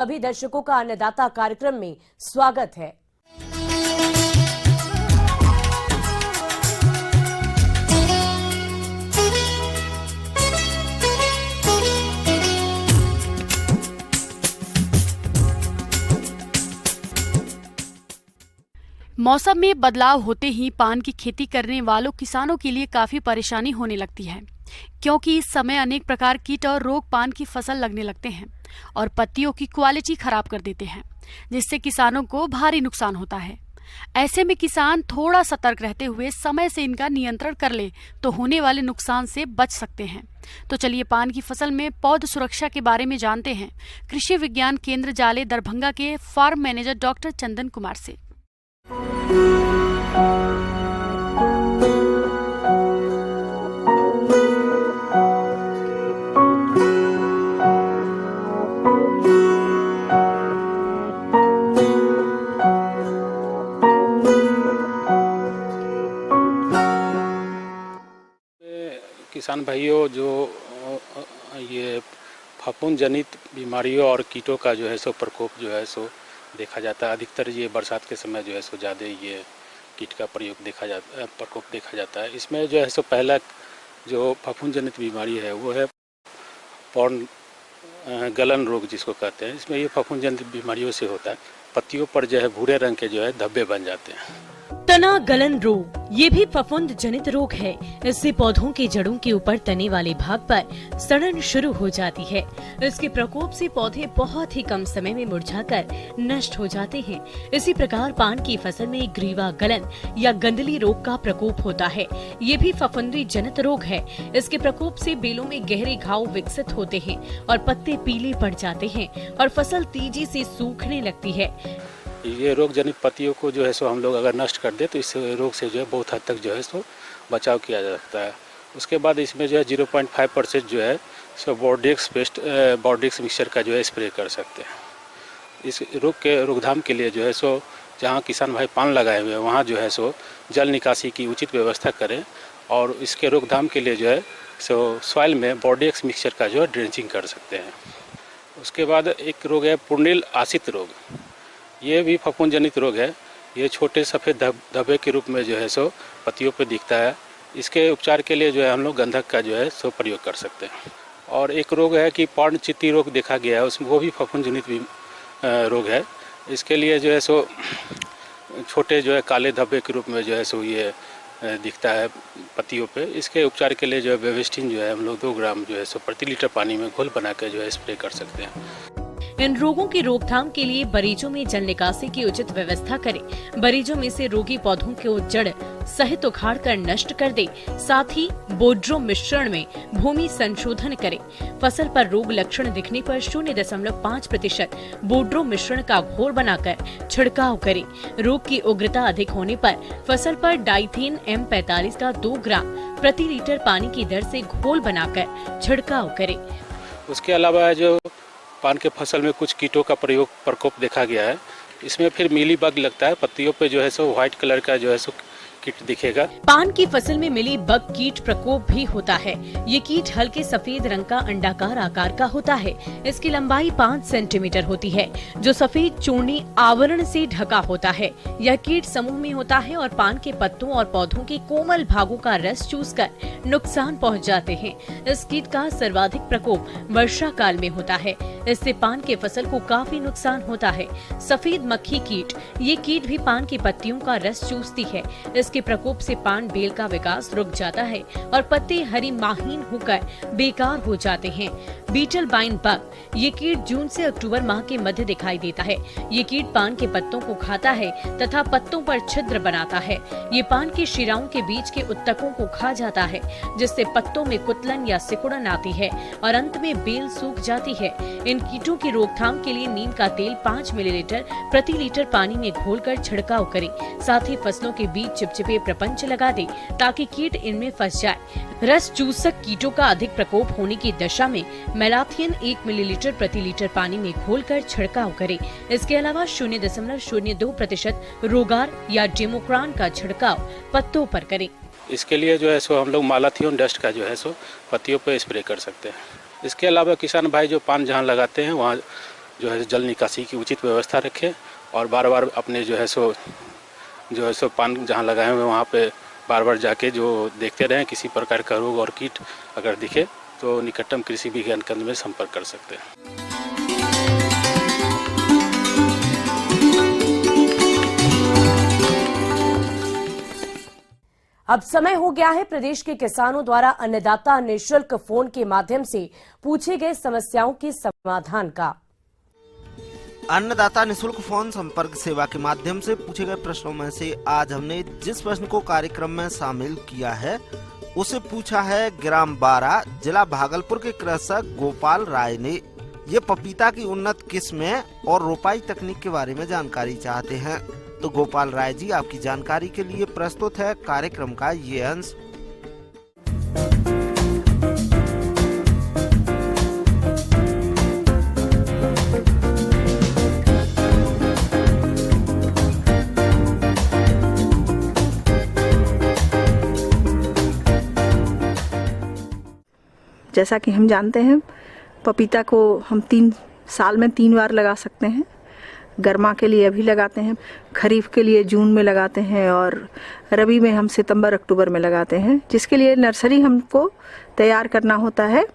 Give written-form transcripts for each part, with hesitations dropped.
सभी दर्शकों का अन्नदाता कार्यक्रम में स्वागत है। मौसम में बदलाव होते ही पान की खेती करने वालों किसानों के लिए काफी परेशानी होने लगती है, क्योंकि इस समय अनेक प्रकार कीट और रोग पान की फसल लगने लगते हैं और पत्तियों की क्वालिटी खराब कर देते हैं, जिससे किसानों को भारी नुकसान होता है। ऐसे में किसान थोड़ा सतर्क रहते हुए समय से इनका नियंत्रण कर ले तो होने वाले नुकसान से बच सकते हैं। तो चलिए पान की फसल में पौध सुरक्षा के बारे में जानते हैं कृषि विज्ञान केंद्र जाले दरभंगा के farm manager doctor Chandan Kumar से। किसान भाइयों, जो ये फफूंद जनित बीमारियों और कीटों का जो है सो प्रकोप जो है सो देखा जाता है। अधिकतर ये बरसात के समय जो है सो ज़्यादा ये कीट का प्रकोप देखा जाता है। इसमें जो है सो पहला जो फफूंद जनित बीमारी है वो है पौध गलन रोग जिसको कहते हैं। इसमें ये फफूंद जनित बीमारियों से होता है। पत्तियों पर जो है भूरे रंग के जो है धब्बे बन जाते हैं। तना गलन रोग ये भी फफूंद जनित रोग है। इससे पौधों के जड़ों के ऊपर तने वाले भाग पर सड़न शुरू हो जाती है। इसके प्रकोप से पौधे बहुत ही कम समय में मुरझाकर नष्ट हो जाते हैं। इसी प्रकार पान की फसल में ग्रीवा गलन या गंदली रोग का प्रकोप होता है। ये भी फफूंदी जनित रोग है। इसके प्रकोप से बेलों में गहरे घाव विकसित होते हैं और पत्ते पीले पड़ जाते हैं और फसल तेजी से सूखने लगती है। ये रोग जनित पत्तियों को जो है सो हम लोग अगर नष्ट कर दे तो इस रोग से जो है बहुत हद तक जो है सो बचाव किया जा सकता है। उसके बाद इसमें जो है 0.5% जो है सो बॉर्डेक्स मिक्सचर का जो है स्प्रे कर सकते हैं। इस रोग के रोकथाम के लिए जो है सो जहाँ किसान भाई पान लगाए हुए हैं वहाँ जो है सो जल निकासी की उचित व्यवस्था करें और इसके रोकथाम के लिए जो है सो सॉइल में बॉर्डेक्स मिक्सचर का जो है ड्रेंचिंग कर सकते हैं। उसके बाद एक रोग है पुर्निल आसित रोग। ये भी फफूंद जनित रोग है। ये छोटे सफ़ेद धब्बे के रूप में जो है सो पत्तियों पर दिखता है। इसके उपचार के लिए जो है हम लोग गंधक का जो है सो प्रयोग कर सकते हैं। और एक रोग है कि पर्णचित्ती रोग देखा गया है, उसमें वो भी फफूंद जनित रोग है। इसके लिए जो है सो छोटे जो है काले धब्बे के रूप में जो है सो ये दिखता है पत्तियों पे। इसके उपचार के लिए जो है बेविस्टिन जो है हम लोग 2 ग्राम जो है सो प्रति लीटर पानी में घोल बना के जो है स्प्रे कर सकते हैं। इन रोगों की रोकथाम के लिए बरीजों में जल निकासी की उचित व्यवस्था करें। बरीजों में से रोगी पौधों को जड़ सहित उखाड़ कर नष्ट कर दे। साथ ही बोड्रो मिश्रण में भूमि संशोधन करें। फसल पर रोग लक्षण दिखने पर 0.5% बोड्रो मिश्रण का घोल बनाकर छिड़काव करें। रोग की उग्रता अधिक होने पर फसल पर डाइथेन M45 का 2 ग्राम प्रति लीटर पानी की दर से घोल बनाकर छिड़काव करें। उसके अलावा जो पान के फसल में कुछ कीटों का प्रकोप देखा गया है। इसमें फिर मीली बग लगता है। पत्तियों पे जो है सो व्हाइट कलर का जो है सो कीट दिखेगा। पान की फसल में मिली बग कीट प्रकोप भी होता है। ये कीट हल्के सफेद रंग का अंडाकार आकार का होता है। इसकी लंबाई 5 सेंटीमीटर होती है, जो सफेद चूर्णी आवरण से ढका होता है। यह कीट समूह में होता है और पान के पत्तों और पौधों के कोमल भागों का रस चूसकर नुकसान पहुंचाते हैं। इस कीट का सर्वाधिक प्रकोप वर्षा काल में होता है। इससे पान के फसल को काफी नुकसान होता है। सफेद मक्खी कीट, ये कीट भी पान की पत्तियों का रस चूसती है। इसके प्रकोप से पान बेल का विकास रुक जाता है और पत्ते हरी माहीन होकर बेकार हो जाते हैं। बीटल बाइन बग, ये कीट जून से अक्टूबर माह के मध्य दिखाई देता है। ये कीट पान के पत्तों को खाता है तथा पत्तों पर छिद्र बनाता है। ये पान की शिराओं के बीच के उत्तकों को खा जाता है, जिससे पत्तों में कुतलन या सिकुड़न आती है और अंत में बेल सूख जाती है। इन कीटों की रोकथाम के लिए नीम का तेल 5 मिलीलीटर प्रति लीटर पानी में घोलकर छिड़काव करें। साथ ही फसलों के बीच चिपचिपे प्रपंच लगा दें ताकि कीट इनमें फंस जाए। रस चूसक कीटों का अधिक प्रकोप होने की दशा में मेलाथियन 1 मिलीलीटर प्रति लीटर पानी में घोलकर छिड़काव करें। इसके अलावा 0.02% रोगार या डेमोक्रान का छिड़काव पत्तों पर करें। इसके लिए जो है सो हम लोग मालाथियन डस्ट का जो है सो पत्तियों पर स्प्रे कर सकते हैं। इसके अलावा किसान भाई जो पान जहाँ लगाते हैं वहाँ जो है जल निकासी की उचित व्यवस्था रखें और बार बार अपने जो है सो पान जहाँ लगाए हुए वहाँ पे बार बार जाके जो देखते रहें। किसी प्रकार का रोग और कीट अगर दिखे तो निकटतम कृषि विज्ञान केंद्र में संपर्क कर सकते हैं। अब समय हो गया है प्रदेश के किसानों द्वारा अन्नदाता निःशुल्क फोन के माध्यम से पूछे गए समस्याओं के समाधान का। अन्नदाता निःशुल्क फोन संपर्क सेवा के माध्यम से पूछे गए प्रश्नों में से आज हमने जिस प्रश्न को कार्यक्रम में शामिल किया है उसे पूछा है ग्राम बारा, जिला भागलपुर के कृषक गोपाल राय ने। ये पपीता की उन्नत किस्में और रोपाई तकनीक के बारे में जानकारी चाहते हैं। तो गोपाल राय जी, आपकी जानकारी के लिए प्रस्तुत है कार्यक्रम का ये अंश। जैसा कि हम जानते हैं पपीता को हम 3 साल में 3 बार लगा सकते हैं। गर्मा के लिए अभी लगाते हैं, खरीफ के लिए जून में लगाते हैं और रबी में हम सितंबर अक्टूबर में लगाते हैं, जिसके लिए नर्सरी हमको तैयार करना होता है।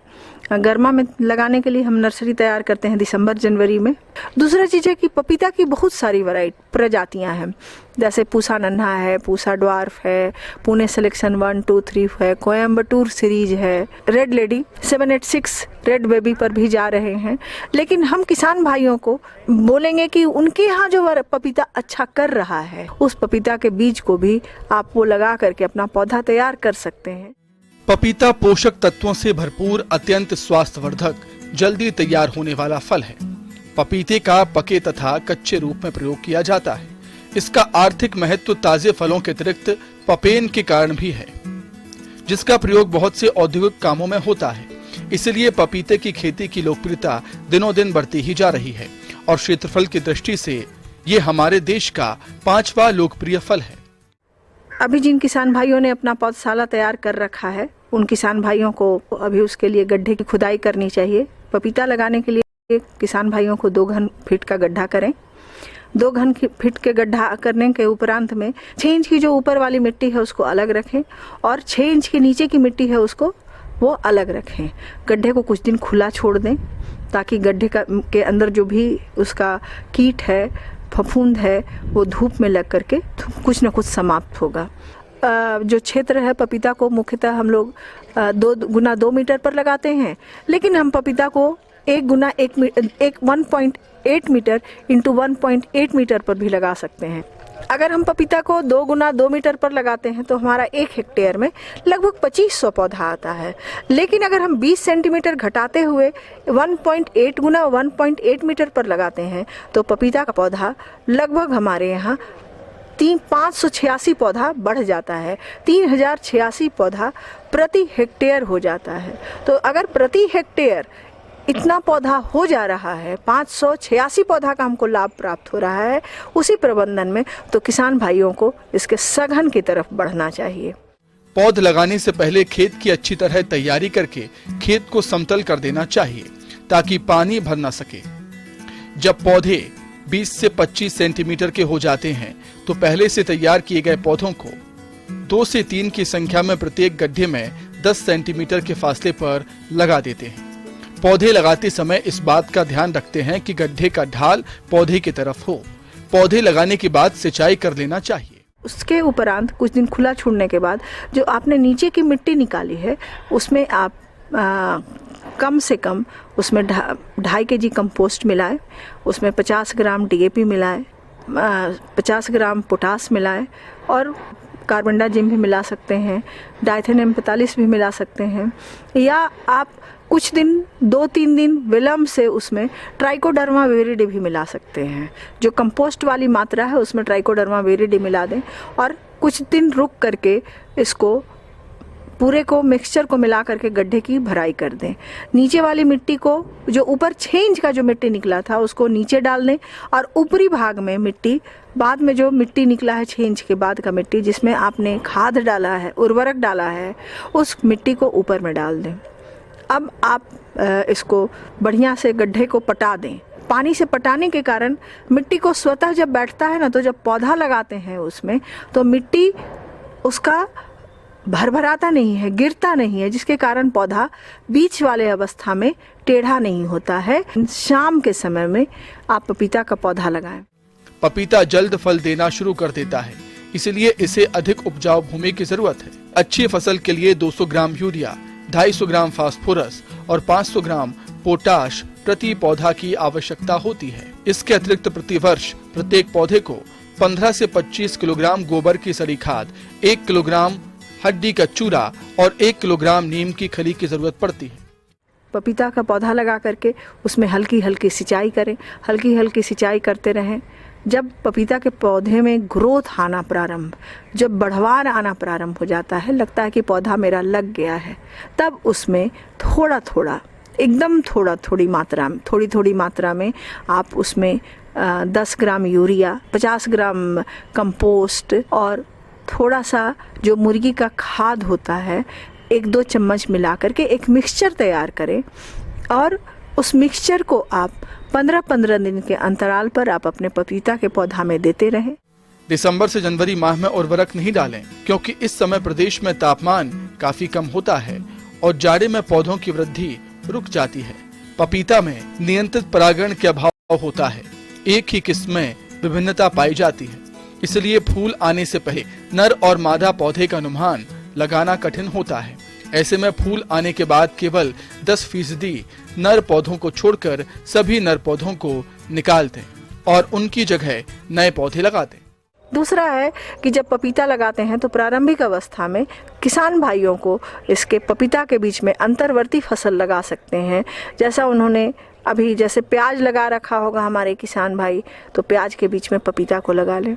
गर्मा में लगाने के लिए हम नर्सरी तैयार करते हैं दिसंबर जनवरी में। दूसरा चीज़ है कि पपीता की बहुत सारी प्रजातियां हैं, जैसे पूसा नन्हा है, पूसा ड्वार्फ है, पुणे सिलेक्शन 1, 2, 3 है, कोयम्बटूर सीरीज है, रेड लेडी 786 रेड बेबी पर भी जा रहे हैं। लेकिन हम किसान भाइयों को बोलेंगे कि उनके यहाँ जो पपीता अच्छा कर रहा है उस पपीता के बीज को भी आप वो लगा करके अपना पौधा तैयार कर सकते हैं। पपीता पोषक तत्वों से भरपूर, अत्यंत स्वास्थ्यवर्धक, जल्दी तैयार होने वाला फल है। पपीते का पके तथा कच्चे रूप में प्रयोग किया जाता है। इसका आर्थिक महत्व ताजे फलों के अतिरिक्त पपेन के कारण भी है, जिसका प्रयोग बहुत से औद्योगिक कामों में होता है। इसलिए पपीते की खेती की लोकप्रियता दिनों दिन बढ़ती ही जा रही है और क्षेत्रफल की दृष्टि से ये हमारे देश का 5वां लोकप्रिय फल है। अभी जिन किसान भाइयों ने अपना पौधशाला तैयार कर रखा है उन किसान भाइयों को अभी उसके लिए गड्ढे की खुदाई करनी चाहिए। पपीता लगाने के लिए किसान भाइयों को 2 घन फीट का गड्ढा करें। 2 घन फीट के गड्ढा करने के उपरांत में 6 इंच की जो ऊपर वाली मिट्टी है उसको अलग रखें और 6 इंच के नीचे की मिट्टी है उसको वो अलग रखें। गड्ढे को कुछ दिन खुला छोड़ दें ताकि गड्ढे के अंदर जो भी उसका कीट है, फफूंद है, वो धूप में लग करके कुछ न कुछ समाप्त होगा। जो क्षेत्र है पपीता को मुख्यतः हम लोग 2 गुना 2 मीटर पर लगाते हैं, लेकिन हम पपीता को 1 गुना 1.8 मीटर इंटू 1.8 मीटर पर भी लगा सकते हैं। अगर हम पपीता को 2 गुना 2 मीटर पर लगाते हैं तो हमारा 1 हेक्टेयर में लगभग 2500 पौधा आता है। लेकिन अगर हम 20 सेंटीमीटर घटाते हुए 1.8 गुना 1.8 मीटर पर लगाते हैं तो पपीता का पौधा लगभग हमारे यहाँ 586 पौधा बढ़ जाता है। 3086 पौधा प्रति हेक्टेयर हो जाता है। तो अगर प्रति हेक्टेयर इतना पौधा हो जा रहा है, 586 पौधा का हमको लाभ प्राप्त हो रहा है उसी प्रबंधन में, तो किसान भाइयों को इसके सघन की तरफ बढ़ना चाहिए। पौध लगाने से पहले खेत की अच्छी तरह तैयारी करके खेत को समतल कर देना चाहिए ताकि पानी भर न सके। जब पौधे 20 से 25 सेंटीमीटर के हो जाते हैं तो पहले से तैयार किए गए पौधों को 2 से 3 की संख्या में प्रत्येक गड्ढे में 10 सेंटीमीटर के फासले पर लगा देते हैं। पौधे लगाते समय इस बात का ध्यान रखते हैं कि गड्ढे का ढाल पौधे की तरफ हो। पौधे लगाने के बाद सिंचाई कर लेना चाहिए। उसके उपरांत कुछ दिन खुला छोड़ने के बाद जो आपने नीचे की मिट्टी निकाली है उसमें आप कम से कम उसमें 2.5 kg कंपोस्ट मिलाएं, उसमें 50 ग्राम DAP मिलाएं, 50 ग्राम पोटास मिलाएं और कार्बनडाजिम भी मिला सकते हैं, डाइथेनियम 45 भी मिला सकते हैं। या आप कुछ दिन 2-3 दिन विलम्ब से उसमें ट्राइकोडर्मा विरिडी भी मिला सकते हैं। जो कंपोस्ट वाली मात्रा है उसमें ट्राइकोडर्मा विरिडी मिला दें और कुछ दिन रुक करके इसको पूरे को मिक्सचर को मिला करके गड्ढे की भराई कर दें। नीचे वाली मिट्टी को जो ऊपर 6 इंच का जो मिट्टी निकला था उसको नीचे डाल दें और ऊपरी भाग में मिट्टी बाद में जो मिट्टी निकला है 6 इंच के बाद का मिट्टी जिसमें आपने खाद डाला है, उर्वरक डाला है, उस मिट्टी को ऊपर में डाल दें। अब आप इसको बढ़िया से गड्ढे को पटा दें। पानी से पटाने के कारण मिट्टी को स्वतः जब बैठता है ना, तो जब पौधा लगाते हैं उसमें, तो मिट्टी उसका भरभराता नहीं है, गिरता नहीं है, जिसके कारण पौधा बीच वाले अवस्था में टेढ़ा नहीं होता है। शाम के समय में आप पपीता का पौधा लगाएं। पपीता जल्द फल देना शुरू कर देता है, इसलिए इसे अधिक उपजाऊ भूमि की जरूरत है। अच्छी फसल के लिए 200 ग्राम यूरिया, 250 ग्राम फास्फोरस और 500 ग्राम पोटाश प्रति पौधा की आवश्यकता होती है। इसके अतिरिक्त प्रति वर्ष प्रत्येक पौधे को 15 से 25 किलोग्राम गोबर की सड़ी खाद, 1 किलोग्राम हड्डी का चूरा और 1 किलोग्राम नीम की खली की जरूरत पड़ती है। पपीता का पौधा लगा करके उसमें हल्की हल्की सिंचाई करें, हल्की हल्की सिंचाई करते रहें। जब पपीता के पौधे में ग्रोथ आना प्रारंभ, जब बढ़वार आना प्रारंभ हो जाता है, लगता है कि पौधा मेरा लग गया है, तब उसमें थोड़ा थोड़ा, एकदम थोड़ी मात्रा में आप उसमें 10 ग्राम यूरिया, 50 ग्राम कंपोस्ट और थोड़ा सा जो मुर्गी का खाद होता है 1-2 चम्मच मिला करके एक मिक्सचर तैयार करें और उस मिक्सचर को आप 15-15 दिन के अंतराल पर आप अपने पपीता के पौधा में देते रहें। दिसंबर से जनवरी माह में उर्वरक नहीं डालें, क्योंकि इस समय प्रदेश में तापमान काफी कम होता है और जाड़े में पौधों की वृद्धि रुक जाती है। पपीता में नियंत्रित परागण के अभाव होता है, एक ही किस्म में विभिन्नता पाई जाती है, इसलिए फूल आने से पहले नर और मादा पौधे का अनुमान लगाना कठिन होता है। ऐसे में फूल आने के बाद केवल 10% नर पौधों को छोड़कर सभी नर पौधों को निकाल दें और उनकी जगह नए पौधे लगा दें। दूसरा है कि जब पपीता लगाते हैं तो प्रारंभिक अवस्था में किसान भाइयों को इसके पपीता के बीच में अंतर्वर्ती फसल लगा सकते हैं। जैसा उन्होंने अभी जैसे प्याज लगा रखा होगा हमारे किसान भाई, तो प्याज के बीच में पपीता को लगा लें।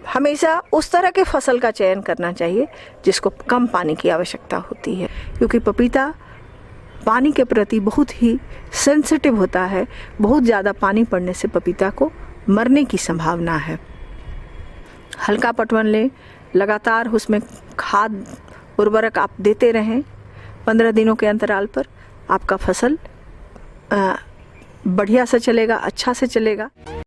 हमेशा उस तरह के फसल का चयन करना चाहिए जिसको कम पानी की आवश्यकता होती है, क्योंकि पपीता पानी के प्रति बहुत ही सेंसिटिव होता है। बहुत ज़्यादा पानी पड़ने से पपीता को मरने की संभावना है। हल्का पटवन लें, लगातार उसमें खाद उर्वरक आप देते रहें। 15 दिनों के अंतराल पर आपका फसल बढ़िया से चलेगा, अच्छा से चलेगा।